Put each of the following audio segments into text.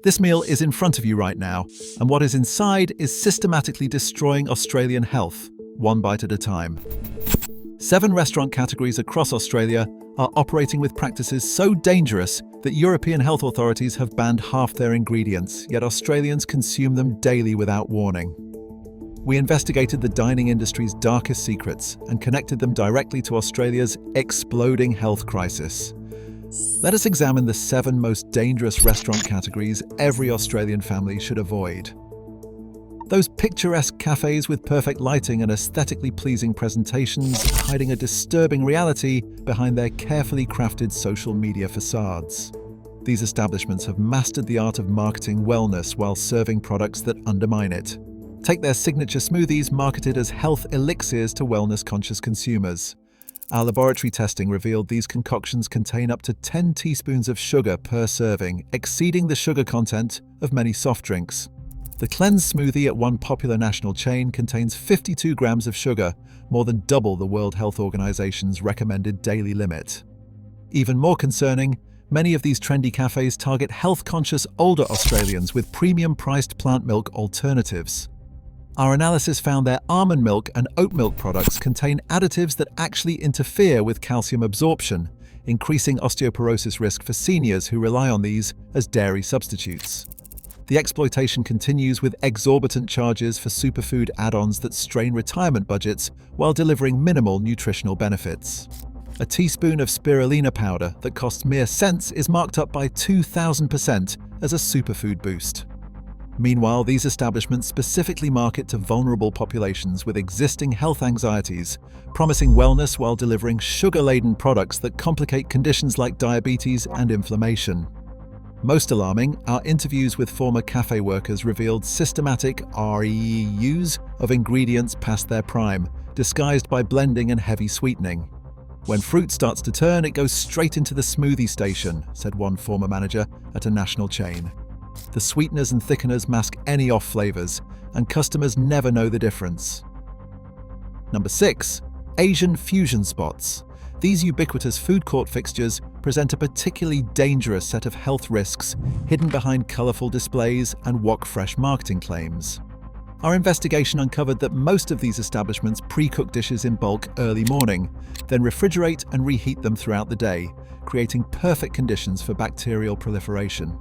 This meal is in front of you right now, and what is inside is systematically destroying Australian health, one bite at a time. 7 restaurant categories across Australia are operating with practices so dangerous that European health authorities have banned half their ingredients, yet Australians consume them daily without warning. We investigated the dining industry's darkest secrets and connected them directly to Australia's exploding health crisis. Let us examine the 7 most dangerous restaurant categories every Australian family should avoid. Those picturesque cafes with perfect lighting and aesthetically pleasing presentations hiding a disturbing reality behind their carefully crafted social media facades. These establishments have mastered the art of marketing wellness while serving products that undermine it. Take their signature smoothies marketed as health elixirs to wellness-conscious consumers. Our laboratory testing revealed these concoctions contain up to 10 teaspoons of sugar per serving, exceeding the sugar content of many soft drinks. The Cleanse smoothie at one popular national chain contains 52 grams of sugar, more than double the World Health Organization's recommended daily limit. Even more concerning, many of these trendy cafes target health-conscious older Australians with premium-priced plant milk alternatives. Our analysis found their almond milk and oat milk products contain additives that actually interfere with calcium absorption, increasing osteoporosis risk for seniors who rely on these as dairy substitutes. The exploitation continues with exorbitant charges for superfood add-ons that strain retirement budgets while delivering minimal nutritional benefits. A teaspoon of spirulina powder that costs mere cents is marked up by 2,000% as a superfood boost. Meanwhile, these establishments specifically market to vulnerable populations with existing health anxieties, promising wellness while delivering sugar-laden products that complicate conditions like diabetes and inflammation. Most alarming, our interviews with former cafe workers revealed systematic reuse of ingredients past their prime, disguised by blending and heavy sweetening. When fruit starts to turn, it goes straight into the smoothie station, said one former manager at a national chain. The sweeteners and thickeners mask any off flavors, and customers never know the difference. Number 6. Asian fusion spots. These ubiquitous food court fixtures present a particularly dangerous set of health risks hidden behind colorful displays and wok-fresh marketing claims. Our investigation uncovered that most of these establishments pre-cook dishes in bulk early morning, then refrigerate and reheat them throughout the day, creating perfect conditions for bacterial proliferation.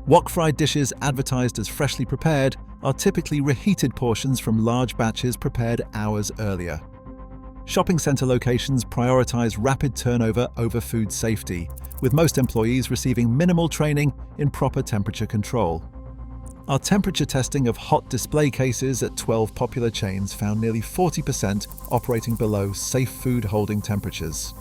Wok-fried dishes advertised as freshly prepared are typically reheated portions from large batches prepared hours earlier. Shopping center locations prioritize rapid turnover over food safety, with most employees receiving minimal training in proper temperature control. Our temperature testing of hot display cases at 12 popular chains found nearly 40% operating below safe food holding temperatures.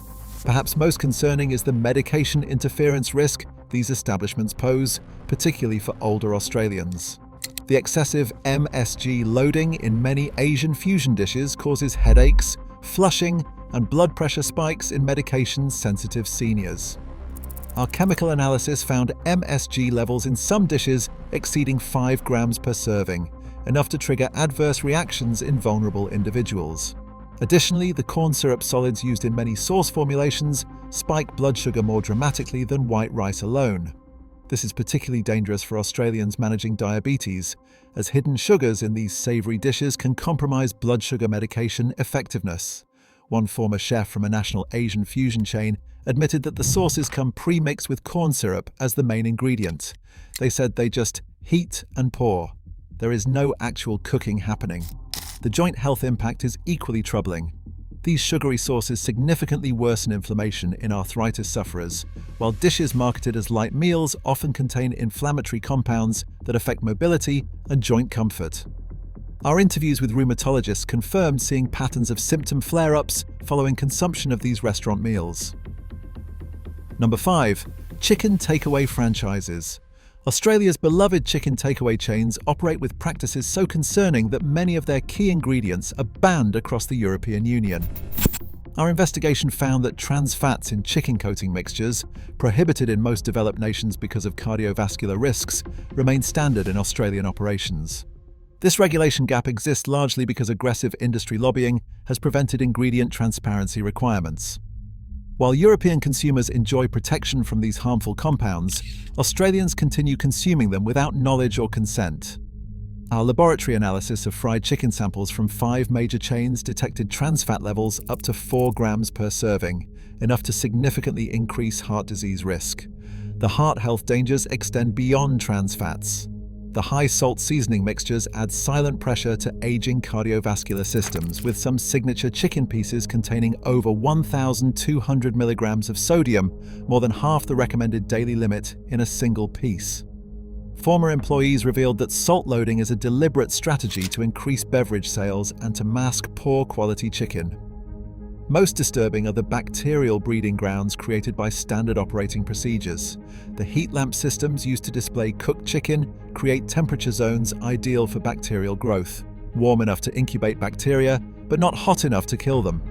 Perhaps most concerning is the medication interference risk these establishments pose, particularly for older Australians. The excessive MSG loading in many Asian fusion dishes causes headaches, flushing, and blood pressure spikes in medication-sensitive seniors. Our chemical analysis found MSG levels in some dishes exceeding 5 grams per serving, enough to trigger adverse reactions in vulnerable individuals. Additionally, the corn syrup solids used in many sauce formulations spike blood sugar more dramatically than white rice alone. This is particularly dangerous for Australians managing diabetes, as hidden sugars in these savoury dishes can compromise blood sugar medication effectiveness. One former chef from a national Asian fusion chain admitted that the sauces come pre-mixed with corn syrup as the main ingredient. They said they just heat and pour. There is no actual cooking happening. The joint health impact is equally troubling. These sugary sauces significantly worsen inflammation in arthritis sufferers, while dishes marketed as light meals often contain inflammatory compounds that affect mobility and joint comfort. Our interviews with rheumatologists confirmed seeing patterns of symptom flare-ups following consumption of these restaurant meals. Number 5. Chicken takeaway franchises. Australia's beloved chicken takeaway chains operate with practices so concerning that many of their key ingredients are banned across the European Union. Our investigation found that trans fats in chicken coating mixtures, prohibited in most developed nations because of cardiovascular risks, remain standard in Australian operations. This regulation gap exists largely because aggressive industry lobbying has prevented ingredient transparency requirements. While European consumers enjoy protection from these harmful compounds, Australians continue consuming them without knowledge or consent. Our laboratory analysis of fried chicken samples from 5 major chains detected trans fat levels up to 4 grams per serving, enough to significantly increase heart disease risk. The heart health dangers extend beyond trans fats. The high-salt seasoning mixtures add silent pressure to aging cardiovascular systems, with some signature chicken pieces containing over 1,200 milligrams of sodium, more than half the recommended daily limit in a single piece. Former employees revealed that salt loading is a deliberate strategy to increase beverage sales and to mask poor quality chicken. Most disturbing are the bacterial breeding grounds created by standard operating procedures. The heat lamp systems used to display cooked chicken create temperature zones ideal for bacterial growth, warm enough to incubate bacteria, but not hot enough to kill them.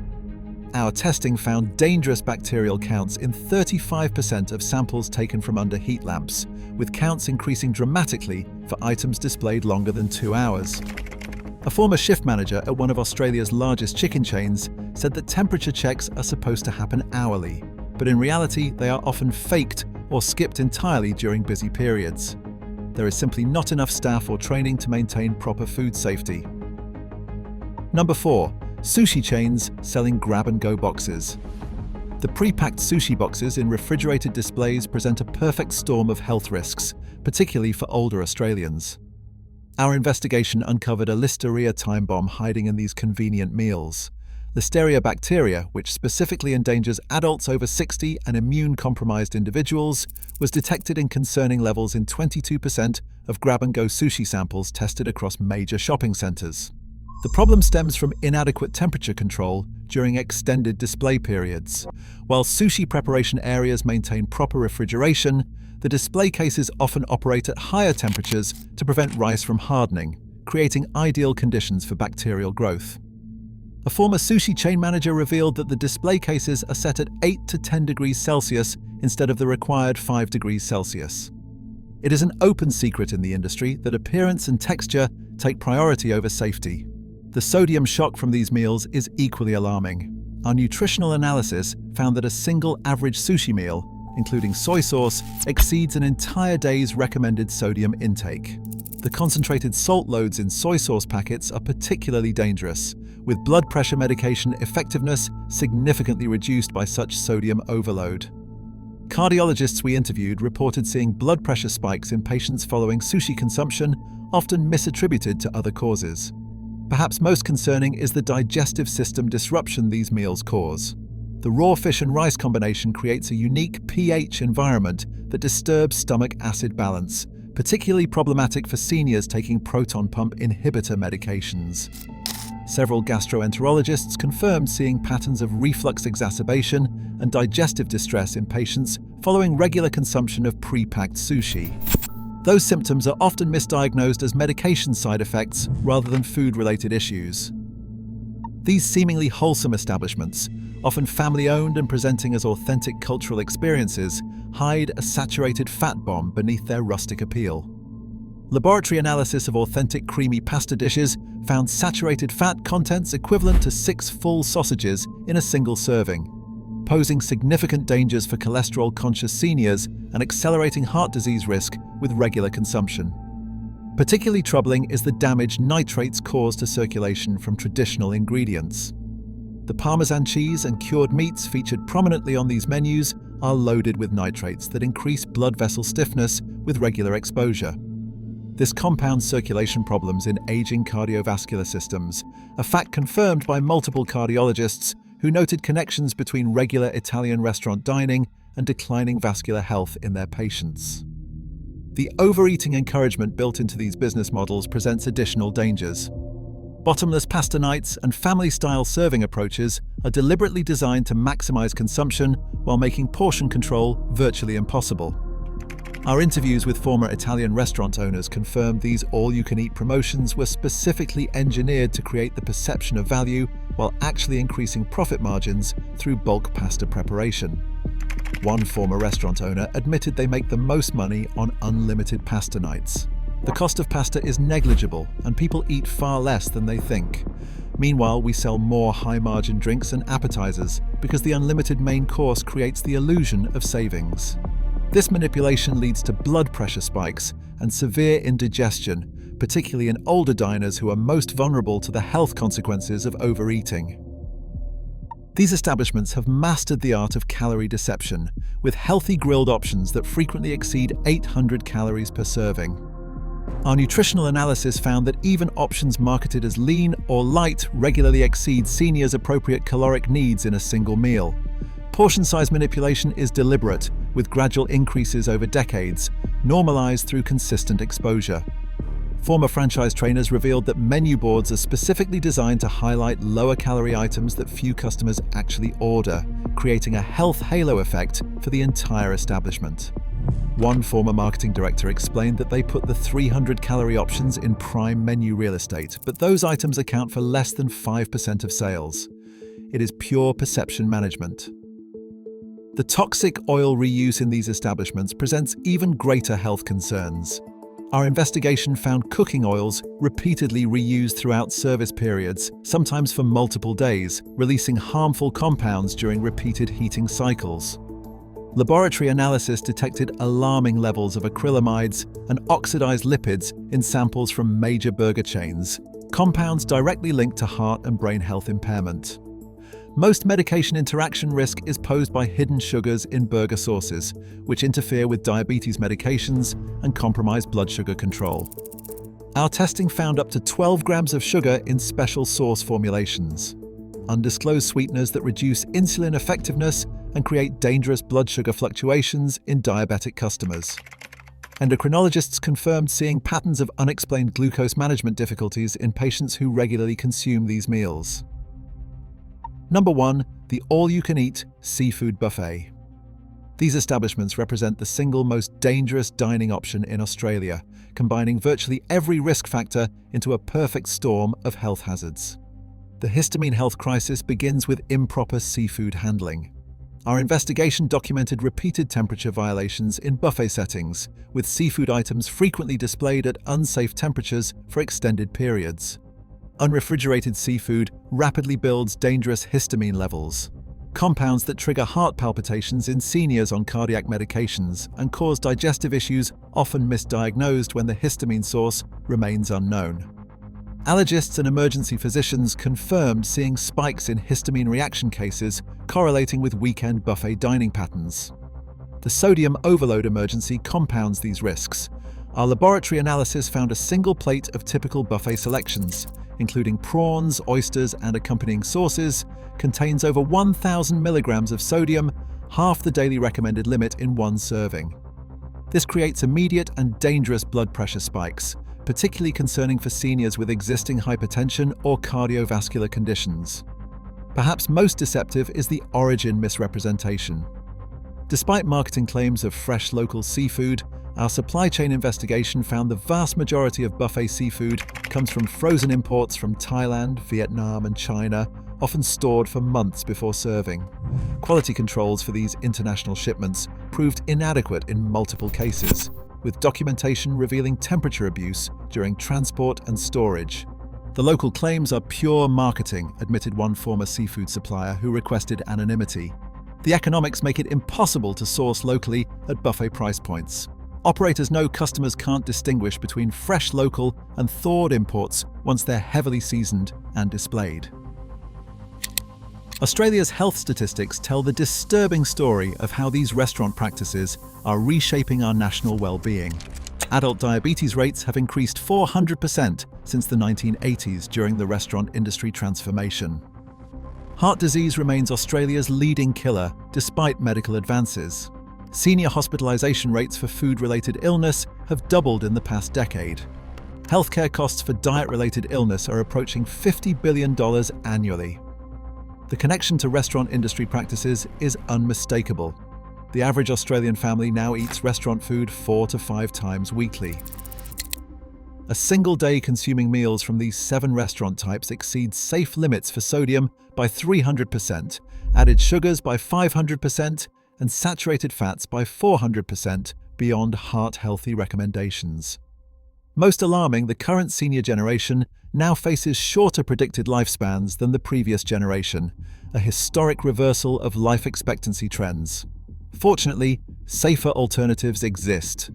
Our testing found dangerous bacterial counts in 35% of samples taken from under heat lamps, with counts increasing dramatically for items displayed longer than 2 hours. A former shift manager at one of Australia's largest chicken chains said that temperature checks are supposed to happen hourly, but in reality they are often faked or skipped entirely during busy periods. There is simply not enough staff or training to maintain proper food safety. Number 4. Sushi chains selling grab-and-go boxes. The pre-packed sushi boxes in refrigerated displays present a perfect storm of health risks, particularly for older Australians. Our investigation uncovered a Listeria time bomb hiding in these convenient meals. Listeria bacteria, which specifically endangers adults over 60 and immune-compromised individuals, was detected in concerning levels in 22% of grab-and-go sushi samples tested across major shopping centres. The problem stems from inadequate temperature control during extended display periods. While sushi preparation areas maintain proper refrigeration, the display cases often operate at higher temperatures to prevent rice from hardening, creating ideal conditions for bacterial growth. A former sushi chain manager revealed that the display cases are set at 8 to 10 degrees Celsius instead of the required 5 degrees Celsius. It is an open secret in the industry that appearance and texture take priority over safety. The sodium shock from these meals is equally alarming. Our nutritional analysis found that a single average sushi meal, including soy sauce, exceeds an entire day's recommended sodium intake. The concentrated salt loads in soy sauce packets are particularly dangerous, with blood pressure medication effectiveness significantly reduced by such sodium overload. Cardiologists we interviewed reported seeing blood pressure spikes in patients following sushi consumption, often misattributed to other causes. Perhaps most concerning is the digestive system disruption these meals cause. The raw fish and rice combination creates a unique pH environment that disturbs stomach acid balance, particularly problematic for seniors taking proton pump inhibitor medications. Several gastroenterologists confirmed seeing patterns of reflux exacerbation and digestive distress in patients following regular consumption of pre-packed sushi. Those symptoms are often misdiagnosed as medication side effects rather than food-related issues. These seemingly wholesome establishments, often family-owned and presenting as authentic cultural experiences, hide a saturated fat bomb beneath their rustic appeal. Laboratory analysis of authentic creamy pasta dishes found saturated fat contents equivalent to 6 full sausages in a single serving, posing significant dangers for cholesterol-conscious seniors and accelerating heart disease risk with regular consumption. Particularly troubling is the damage nitrates cause to circulation from traditional ingredients. The Parmesan cheese and cured meats featured prominently on these menus are loaded with nitrates that increase blood vessel stiffness with regular exposure. This compounds circulation problems in aging cardiovascular systems, a fact confirmed by multiple cardiologists who noted connections between regular Italian restaurant dining and declining vascular health in their patients. The overeating encouragement built into these business models presents additional dangers. Bottomless pasta nights and family-style serving approaches are deliberately designed to maximize consumption while making portion control virtually impossible. Our interviews with former Italian restaurant owners confirmed these all-you-can-eat promotions were specifically engineered to create the perception of value while actually increasing profit margins through bulk pasta preparation. One former restaurant owner admitted they make the most money on unlimited pasta nights. The cost of pasta is negligible and people eat far less than they think. Meanwhile, we sell more high-margin drinks and appetizers because the unlimited main course creates the illusion of savings. This manipulation leads to blood pressure spikes and severe indigestion, particularly in older diners who are most vulnerable to the health consequences of overeating. These establishments have mastered the art of calorie deception, with healthy grilled options that frequently exceed 800 calories per serving. Our nutritional analysis found that even options marketed as lean or light regularly exceed seniors' appropriate caloric needs in a single meal. Portion size manipulation is deliberate, with gradual increases over decades, normalized through consistent exposure. Former franchise trainers revealed that menu boards are specifically designed to highlight lower-calorie items that few customers actually order, creating a health halo effect for the entire establishment. One former marketing director explained that they put the 300-calorie options in prime menu real estate, but those items account for less than 5% of sales. It is pure perception management. The toxic oil reuse in these establishments presents even greater health concerns. Our investigation found cooking oils repeatedly reused throughout service periods, sometimes for multiple days, releasing harmful compounds during repeated heating cycles. Laboratory analysis detected alarming levels of acrylamides and oxidized lipids in samples from major burger chains, compounds directly linked to heart and brain health impairment. Most medication interaction risk is posed by hidden sugars in burger sauces, which interfere with diabetes medications and compromise blood sugar control. Our testing found up to 12 grams of sugar in special sauce formulations, undisclosed sweeteners that reduce insulin effectiveness and create dangerous blood sugar fluctuations in diabetic customers. Endocrinologists confirmed seeing patterns of unexplained glucose management difficulties in patients who regularly consume these meals. Number 1. The all-you-can-eat seafood buffet. These establishments represent the single most dangerous dining option in Australia, combining virtually every risk factor into a perfect storm of health hazards. The histamine health crisis begins with improper seafood handling. Our investigation documented repeated temperature violations in buffet settings, with seafood items frequently displayed at unsafe temperatures for extended periods. Unrefrigerated seafood rapidly builds dangerous histamine levels, compounds that trigger heart palpitations in seniors on cardiac medications and cause digestive issues often misdiagnosed when the histamine source remains unknown. Allergists and emergency physicians confirmed seeing spikes in histamine reaction cases correlating with weekend buffet dining patterns. The sodium overload emergency compounds these risks. Our laboratory analysis found a single plate of typical buffet selections, including prawns, oysters, and accompanying sauces, contains over 1,000 milligrams of sodium, half the daily recommended limit in one serving. This creates immediate and dangerous blood pressure spikes, particularly concerning for seniors with existing hypertension or cardiovascular conditions. Perhaps most deceptive is the origin misrepresentation. Despite marketing claims of fresh local seafood, our supply chain investigation found the vast majority of buffet seafood comes from frozen imports from Thailand, Vietnam, and China, often stored for months before serving. Quality controls for these international shipments proved inadequate in multiple cases, with documentation revealing temperature abuse during transport and storage. The local claims are pure marketing, admitted one former seafood supplier who requested anonymity. The economics make it impossible to source locally at buffet price points. Operators know customers can't distinguish between fresh local and thawed imports once they're heavily seasoned and displayed. Australia's health statistics tell the disturbing story of how these restaurant practices are reshaping our national well-being. Adult diabetes rates have increased 400% since the 1980s during the restaurant industry transformation. Heart disease remains Australia's leading killer despite medical advances. Senior hospitalisation rates for food-related illness have doubled in the past decade. Healthcare costs for diet-related illness are approaching $50 billion annually. The connection to restaurant industry practices is unmistakable. The average Australian family now eats restaurant food 4 to 5 times weekly. A single day consuming meals from these 7 restaurant types exceeds safe limits for sodium by 300%, added sugars by 500%, and saturated fats by 400% beyond heart-healthy recommendations. Most alarming, the current senior generation now faces shorter predicted lifespans than the previous generation, a historic reversal of life expectancy trends. Fortunately, safer alternatives exist.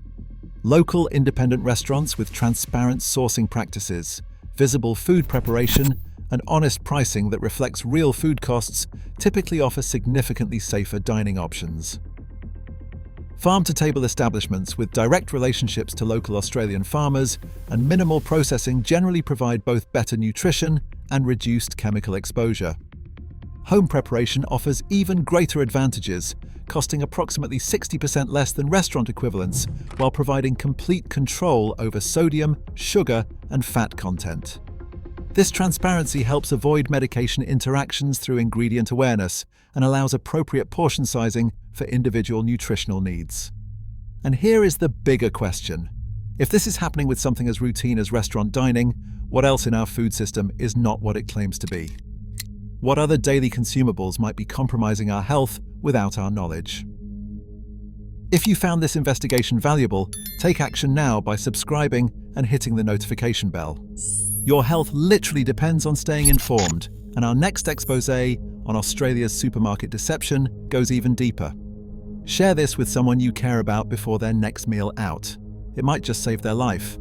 Local independent restaurants with transparent sourcing practices, visible food preparation, and honest pricing that reflects real food costs typically offer significantly safer dining options. Farm-to-table establishments with direct relationships to local Australian farmers and minimal processing generally provide both better nutrition and reduced chemical exposure. Home preparation offers even greater advantages, costing approximately 60% less than restaurant equivalents, while providing complete control over sodium, sugar, and fat content. This transparency helps avoid medication interactions through ingredient awareness and allows appropriate portion sizing for individual nutritional needs. And here is the bigger question. If this is happening with something as routine as restaurant dining, what else in our food system is not what it claims to be? What other daily consumables might be compromising our health without our knowledge? If you found this investigation valuable, take action now by subscribing and hitting the notification bell. Your health literally depends on staying informed, and our next exposé on Australia's supermarket deception goes even deeper. Share this with someone you care about before their next meal out. It might just save their life.